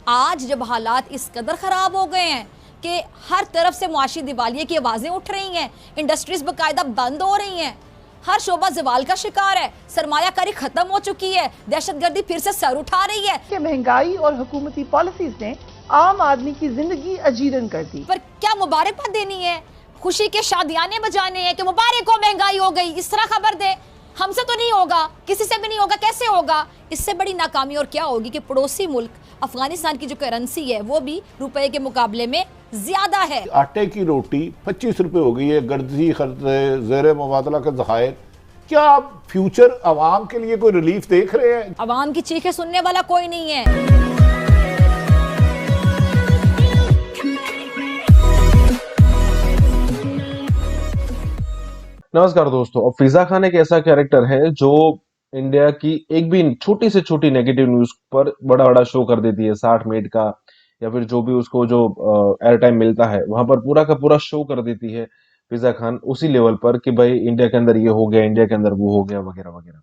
आज जब हालात इस कदर ख़राब हो गए हैं कि हर तरफ से मुआशी दिवालिये की आवाज़ें उठ रही हैं, इंडस्ट्रीज बाकायदा बंद हो रही हैं, हर शोबा जवाल का शिकार है, सरमायाकारी खत्म हो चुकी है, दहशतगर्दी फिर से सर उठा रही है कि महंगाई और हुकूमती पॉलिसीज ने आम आदमी की जिंदगी अजीरन कर दी। पर क्या मुबारकबाद देनी है, खुशी के शादियाने बजाने हैं कि मुबारक हो महंगाई हो गई, इस तरह खबर दे। हमसे तो नहीं होगा, किसी से भी नहीं होगा, कैसे होगा? इससे बड़ी नाकामी और क्या होगी कि पड़ोसी मुल्क अफगानिस्तान की जो करेंसी है वो भी रुपए के मुकाबले में ज्यादा है। आटे की रोटी 25 रुपए हो गई है, गर्जी खर्चे, ज़ेर मुबादला के ज़खायर। क्या आप फ्यूचर अवाम के लिए कोई रिलीफ देख रहे हैं? अवाम की चीखें सुनने वाला कोई नहीं है। नमस्कार दोस्तों, अब फिजा खान एक ऐसा कैरेक्टर है जो इंडिया की एक भी छोटी से छोटी नेगेटिव न्यूज पर बड़ा बड़ा शो कर देती है। 60 मिनट का या फिर जो भी उसको जो एयर टाइम मिलता है वहां पर पूरा का पूरा शो कर देती है फिजा खान, उसी लेवल पर कि भाई इंडिया के अंदर ये हो गया, इंडिया के अंदर वो हो गया, वगैरह वगैरह।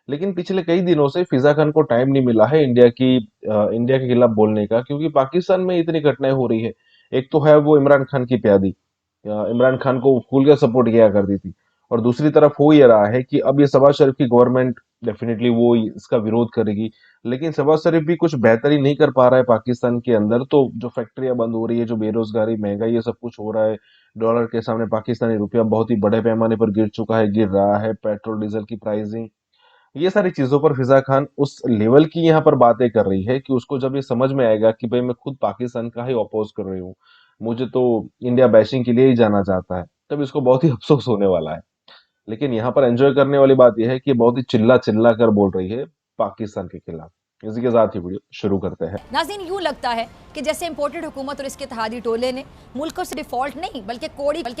लेकिन पिछले कई दिनों से फिजा खान को टाइम नहीं मिला है इंडिया के खिलाफ बोलने का, क्योंकि पाकिस्तान में इतनी घटनाएं हो रही है। एक तो है वो इमरान खान की प्यादी, इमरान खान को खुल के सपोर्ट किया करती थी, और दूसरी तरफ हो ये रहा है कि अब ये शहबाज शरीफ की गवर्नमेंट डेफिनेटली वो इसका विरोध करेगी, लेकिन शहबाज शरीफ भी कुछ बेहतरी नहीं कर पा रहा है पाकिस्तान के अंदर। तो जो फैक्ट्रियां बंद हो रही है, जो बेरोजगारी, महंगाई, ये सब कुछ हो रहा है, डॉलर के सामने पाकिस्तानी रुपया बहुत ही बड़े पैमाने पर गिर चुका है, गिर रहा है, पेट्रोल डीजल की प्राइसिंग, ये सारी चीजों पर फिजा खान उस लेवल की यहाँ पर बातें कर रही है कि उसको जब ये समझ में आएगा कि भाई मैं खुद पाकिस्तान का ही अपोज कर रही हूँ, मुझे तो इंडिया बैशिंग के लिए ही जाना चाहता है, तब इसको बहुत ही अफसोस होने वाला है। लेकिन यहाँ पर एंजॉय करने वाली बात यह है कि बहुत ही चिल्ला चिल्ला कर बोल रही है पाकिस्तान के खिलाफ। इसी के साथ ही वीडियो शुरू करते हैं। नाज़रीन, यूं लगता है कि जैसे इंपोर्टेड हुकूमत और इसके इत्तेहादी टोले ने मुल्क को सिर्फ डिफॉल्ट नहीं बल्कि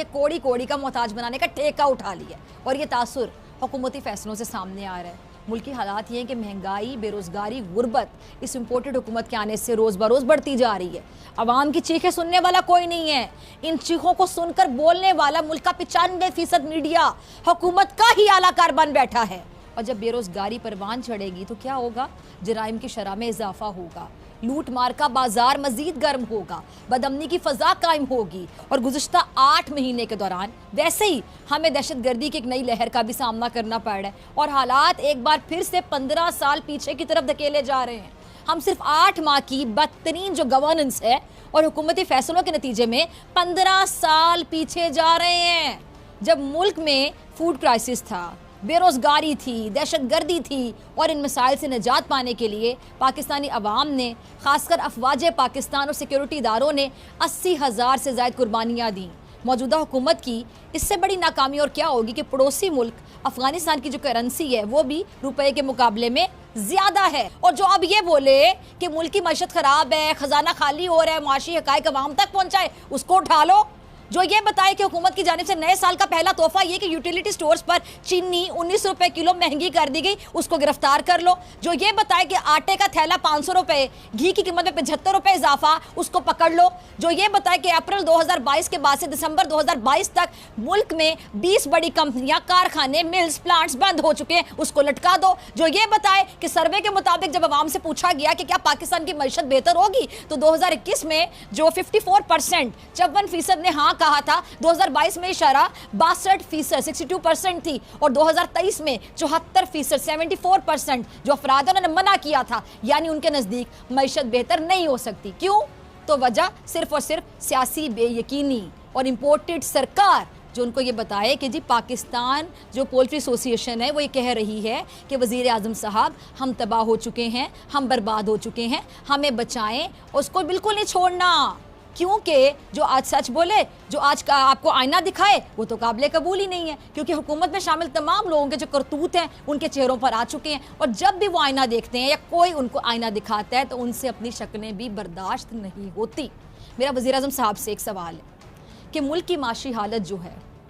कोड़ी कोड़ी का मोहताज बनाने का ठेका उठा लिया, और ये तासुर हुकूमती फैसलों से सामने आ रहा है। मुल्क की हालात ये हैं कि महंगाई, बेरोजगारी, गुर्बत इस इंपोर्टेड हुकूमत के आने से रोज़ बरोज़ बढ़ती जा रही है। अवाम की चीखें सुनने वाला कोई नहीं है। इन चीखों को सुनकर बोलने वाला मुल्क का 95% मीडिया हुकूमत का ही आलाकार बन बैठा है। और जब बेरोजगारी परवान चढ़ेगी तो क्या होगा? जराइम की शरह में इजाफा होगा, लूट मार का बाजार मजीद गर्म होगा, बदअमनी की फजा कायम होगी, और गुज़िश्ता 8 महीने के दौरान वैसे ही हमें दहशतगर्दी की एक नई लहर का भी सामना करना पड़ रहा है, और हालात एक बार फिर से 15 साल पीछे की तरफ धकेले जा रहे हैं। हम सिर्फ 8 माह की बदतरीन जो गवर्नेंस है और हुकूमती फैसलों के नतीजे में 15 साल पीछे जा रहे हैं, जब मुल्क में फूड क्राइसिस था, बेरोजगारी थी, दहशतगर्दी थी, और इन मसाइल से निजात पाने के लिए पाकिस्तानी अवाम ने, खासकर अफवाज पाकिस्तान और सिक्योरिटी इदारों ने 80,000 से ज़ायद कुर्बानियाँ दी। मौजूदा हुकूमत की इससे बड़ी नाकामी और क्या होगी कि पड़ोसी मुल्क अफगानिस्तान की जो करेंसी है वो भी रुपए के मुकाबले में ज्यादा है। और जो अब ये बोले कि मुल्क की मईशत खराब है, खजाना खाली हो रहा है, मुआशी हकायक अवाम तक पहुंचाए, उसको उठा लो। जो ये बताए कि हुकूमत की जानिब से नए साल का पहला तोहफा ये कि यूटिलिटी स्टोर्स पर चीनी 19 रुपए किलो महंगी कर दी गई, उसको गिरफ्तार कर लो। जो ये बताए कि आटे का थैला 500 रुपए, घी की कीमत में 75 रुपए इजाफा, उसको पकड़ लो। जो ये बताए कि अप्रैल 2022 के बाद से दिसंबर 2022 तक मुल्क में 20 बड़ी कंपनियां, कारखाने, मिल्स, प्लांट्स बंद हो चुके हैं, उसको लटका दो। जो ये बताए कि सर्वे के मुताबिक जब अवाम से पूछा गया कि क्या पाकिस्तान की मईशत बेहतर होगी, तो 2021 में जो 54%, 54% ने हाँ कहा था, 2022 में इशारा 62%, 62% थी, और 2023 में 74%, 74% जो अफराद उन्होंने मना किया था, यानी उनके नजदीक मईशत बेहतर नहीं हो सकती। क्यों? तो वजह सिर्फ और सिर्फ सियासी बेयकीनी और इंपोर्टेड सरकार जो उनको ये बताए कि जी पाकिस्तान जो पोल्ट्री एसोसिएशन है वो ये कह रही है कि वज़ीर आज़म साहब हम तबाह हो चुके हैं, हम बर्बाद हो चुके हैं, हमें बचाएं, उसको बिल्कुल नहीं छोड़ना। क्योंकि जो आज सच बोले, जो आज का आपको आईना दिखाए, वो तो काबिल कबूल ही नहीं है, क्योंकि हुकूमत में शामिल तमाम लोगों के जो करतूत हैं उनके चेहरों पर आ चुके हैं, और जब भी वो आईना देखते हैं या कोई उनको आईना दिखाता है तो उनसे अपनी शक्लें भी बर्दाश्त नहीं होती। मेरा वज़ीर आज़म साहब से एक सवाल है कि मुल्क की माशी हालत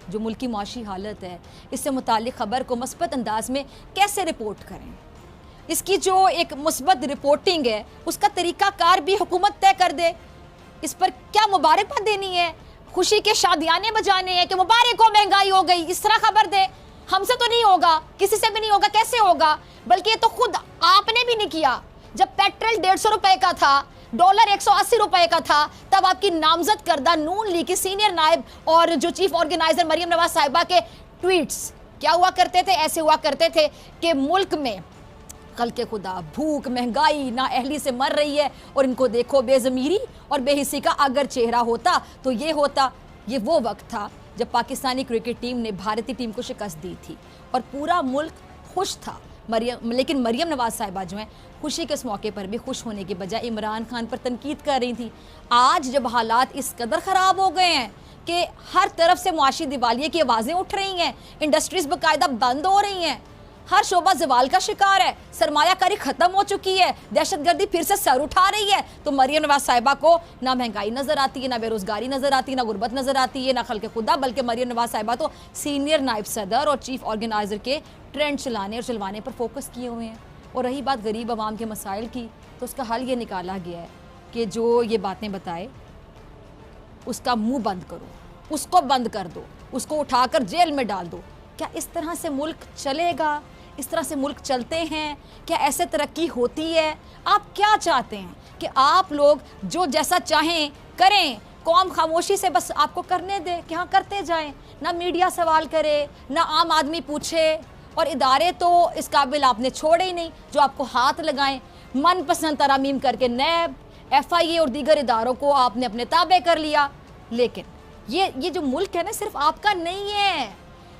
जो मुल्क की माशी हालत है, इससे मुतालिक ख़बर को मुस्बत अंदाज में कैसे रिपोर्ट करें? इसकी जो एक मुस्बत रिपोर्टिंग है उसका तरीक़ाकार भी हुकूमत तय कर दे। इस पर क्या मुबारकबाद देनी है, खुशी के शादियाने बजाने हैं कि मुबारक हो महंगाई हो गई, इस तरह खबर दे। हमसे तो नहीं होगा, किसी से भी नहीं होगा, कैसे होगा? बल्कि ये तो खुद आपने भी नहीं किया। जब पेट्रोल 150 रुपए का था, डॉलर 180 रुपए का था, तब आपकी नामजद करदा नून लीग की सीनियर नायब और जो चीफ ऑर्गेनाइजर मरियम नवाज साहिबा के ट्वीट्स क्या हुआ करते थे? ऐसे हुआ करते थे कि मुल्क में कल के खुदा भूख, महंगाई, ना अहली से मर रही है और इनको देखो बेज़मीरी और बेहिसी का अगर चेहरा होता तो ये होता। ये वो वक्त था जब पाकिस्तानी क्रिकेट टीम ने भारतीय टीम को शिकस्त दी थी और पूरा मुल्क खुश था। लेकिन मरियम नवाज साहिबा जो हैं खुशी के इस मौके पर भी खुश होने के बजाय इमरान खान पर तनकीद कर रही थी। आज जब हालात इस कदर ख़राब हो गए हैं कि हर तरफ से मुआशी दिवालिये की आवाज़ें उठ रही हैं, इंडस्ट्रीज बाकायदा बंद हो रही हैं, हर शोबा जवाल का शिकार है, सरमायाकारी खत्म हो चुकी है, दहशतगर्दी फिर से सर उठा रही है, तो मरियम नवाज साहिबा को ना महंगाई नजर आती है, ना बेरोजगारी नजर आती है, ना गुर्बत नजर आती है, ना खल्के खुदा, बल्कि मरियम नवाज साहिबा तो सीनियर नायब सदर और चीफ ऑर्गेनाइजर के ट्रेंड चलाने और चलवाने पर फोकस किए हुए हैं। और रही बात गरीब आवाम के मसाइल की, तो उसका हल ये निकाला गया है कि जो ये बातें बताए उसका मुंह बंद करो, उसको बंद कर दो, उसको उठाकर जेल में डाल दो। क्या इस तरह से मुल्क चलेगा? इस तरह से मुल्क चलते हैं? क्या ऐसे तरक्की होती है? आप क्या चाहते हैं कि आप लोग जो जैसा चाहें करें, कौम खामोशी से बस आपको करने दे कि हाँ करते जाएं, ना मीडिया सवाल करे, ना आम आदमी पूछे, और इदारे तो इस काबिल आपने छोड़े ही नहीं जो आपको हाथ लगाएं। मनपसंद तरामीम करके नैब, FIA और दीगर इदारों को आपने अपने ताबे कर लिया। लेकिन ये जो मुल्क है ना सिर्फ आपका नहीं है,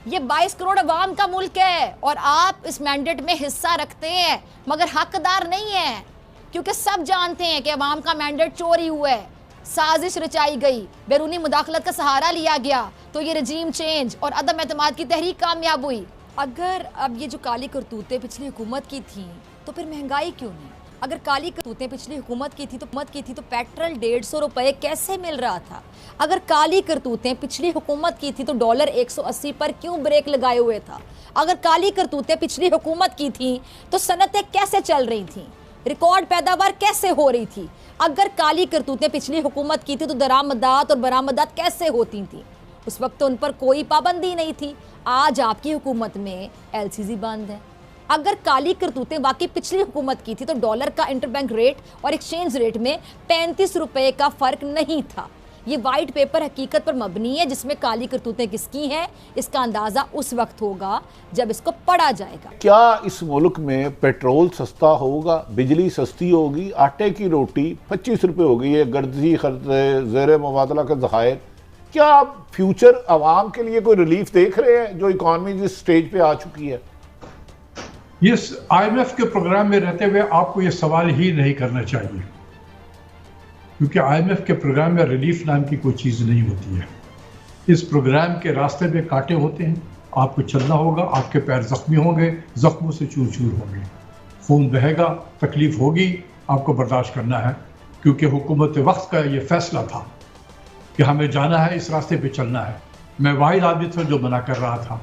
ये 22 करोड़ अवाम का मुल्क है और आप इस मैंडेट में हिस्सा रखते हैं मगर हकदार नहीं है, क्योंकि सब जानते हैं कि अवाम का मैंडेट चोरी हुआ है, साजिश रचाई गई, बैरूनी मुदाखलत का सहारा लिया गया, तो ये रजीम चेंज और अदम एतमाद की तहरीक कामयाब हुई। अगर अब ये जो काली करतूतें पिछली हुकूमत की थी तो फिर महंगाई क्यों नहीं? अगर काली करतूतें पिछली हुकूमत की थी तो पेट्रोल 150 रुपए कैसे मिल रहा था? अगर काली करतूतें पिछली हुकूमत की थी तो डॉलर 180 पर क्यों ब्रेक लगाए हुए था? अगर काली करतूतें पिछली हुकूमत की थी तो सनतें कैसे चल रही थी? रिकॉर्ड पैदावार कैसे हो रही थी? अगर काली करतूतें पिछली हुकूमत की थी तो दरामदात और बरामदात कैसे होती थी? उस वक्त तो उन पर कोई पाबंदी नहीं थी। आज आपकी हुकूमत में LCZ बंद है। अगर काली करतूतें वाकई पिछली हुकूमत की थी तो डॉलर का इंटरबैंक रेट और एक्सचेंज रेट में 35 रुपए का फर्क नहीं था। ये वाइट पेपर हकीकत पर मबनी है जिसमें काली करतूतें किसकी हैं इसका अंदाजा उस वक्त होगा जब इसको पढ़ा जाएगा। क्या इस मुल्क में पेट्रोल सस्ता होगा, बिजली सस्ती होगी, आटे की रोटी 25 रुपए हो गई है, गर्दी खर्च ज़ेर मुबादला के ज़खायर? क्या आप फ्यूचर आवाम के लिए कोई रिलीफ देख रहे हैं जो इकॉनमी जिस स्टेज पे आ चुकी है? इस IMF के प्रोग्राम में रहते हुए आपको ये सवाल ही नहीं करना चाहिए, क्योंकि IMF के प्रोग्राम में रिलीफ नाम की कोई चीज़ नहीं होती है। इस प्रोग्राम के रास्ते में कांटे होते हैं, आपको चलना होगा, आपके पैर जख्मी होंगे, जख्मों से चूर चूर होंगे, खून बहेगा, तकलीफ होगी, आपको बर्दाश्त करना है, क्योंकि हुकूमत वक्त का ये फैसला था कि हमें जाना है, इस रास्ते पे चलना है। मैं वाहिद आदमी था जो मना कर रहा था,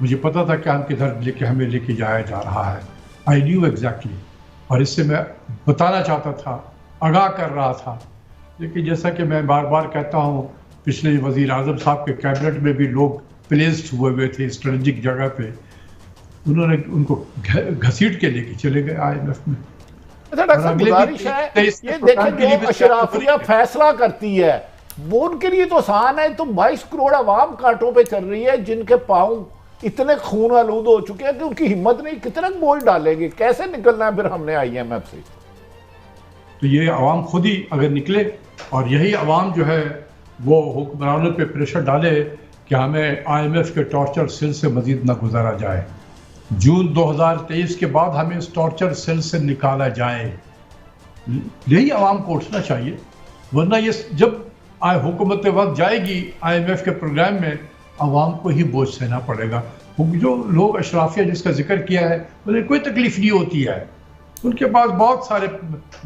मुझे पता था कि हम किधर लेके हमें लेके जाया जा रहा है। आई न्यू एग्जैक्टली, और इससे मैं बताना चाहता था, आगाह कर रहा था। लेकिन जैसा कि मैं बार बार कहता हूँ, पिछले वज़ीर आज़म साहब के कैबिनेट में भी लोग प्लेस्ड हुए थे स्ट्रेटेजिक जगह पे, उन्होंने उनको घसीट के लेके चले गए IMF में। गुजारिश है, ये देखें जो अशराफिया फैसला करती है वो उनके लिए तो आसान है। तो 22 करोड़ आवाम कांटों पे चल रही है जिनके पाँव इतने खून आलूद हो चुके हैं कि उनकी हिम्मत नहीं, कितना बोझ डालेंगे, कैसे निकलना है फिर हमने IMF से? तो ये आवाम खुद ही अगर निकले और यही आवाम जो है वो हुक्मरानों पे प्रेशर डाले कि हमें IMF के टॉर्चर सेल से मजीद ना गुजारा जाए, जून 2023 के बाद हमें इस टॉर्चर सेल से निकाला जाए, यही आवाम को उठना चाहिए। वरना ये जब हुकूमत वक्त जाएगी IMF के प्रोग्राम में, आवाम को ही बोझ सहना पड़ेगा। जो लोग अशराफिया जिसका जिक्र किया है उन्हें कोई तकलीफ नहीं होती है, उनके पास बहुत सारे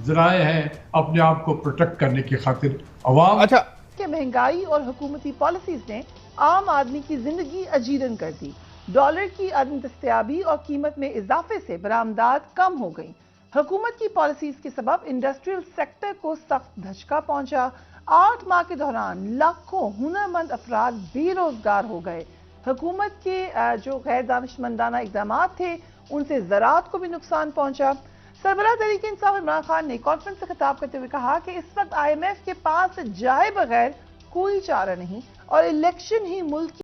जराए हैं अपने आप को प्रोटेक्ट करने की खातिर। आवाम कि महंगाई और हुकूमती पॉलिसीज ने आम आदमी की जिंदगी अजीरन कर दी। डॉलर की अदम दस्तयाबी और कीमत में इजाफे से बरामदात कम हो गई। हुकूमत की पॉलिसीज के सबब इंडस्ट्रियल सेक्टर को सख्त धचका पहुंचा। 8 माह के दौरान लाखों हुनरमंद अफराद बेरोजगार हो गए। हुकूमत के जो गैर दानिशमंदाना इक़दामात थे उनसे ज़राअत को भी नुकसान पहुंचा। सरबराह तहरीक इंसाफ इमरान खान ने कॉन्फ्रेंस से खिताब करते हुए कहा कि इस वक्त IMF के पास जाए बगैर कोई चारा नहीं और इलेक्शन ही मुल्क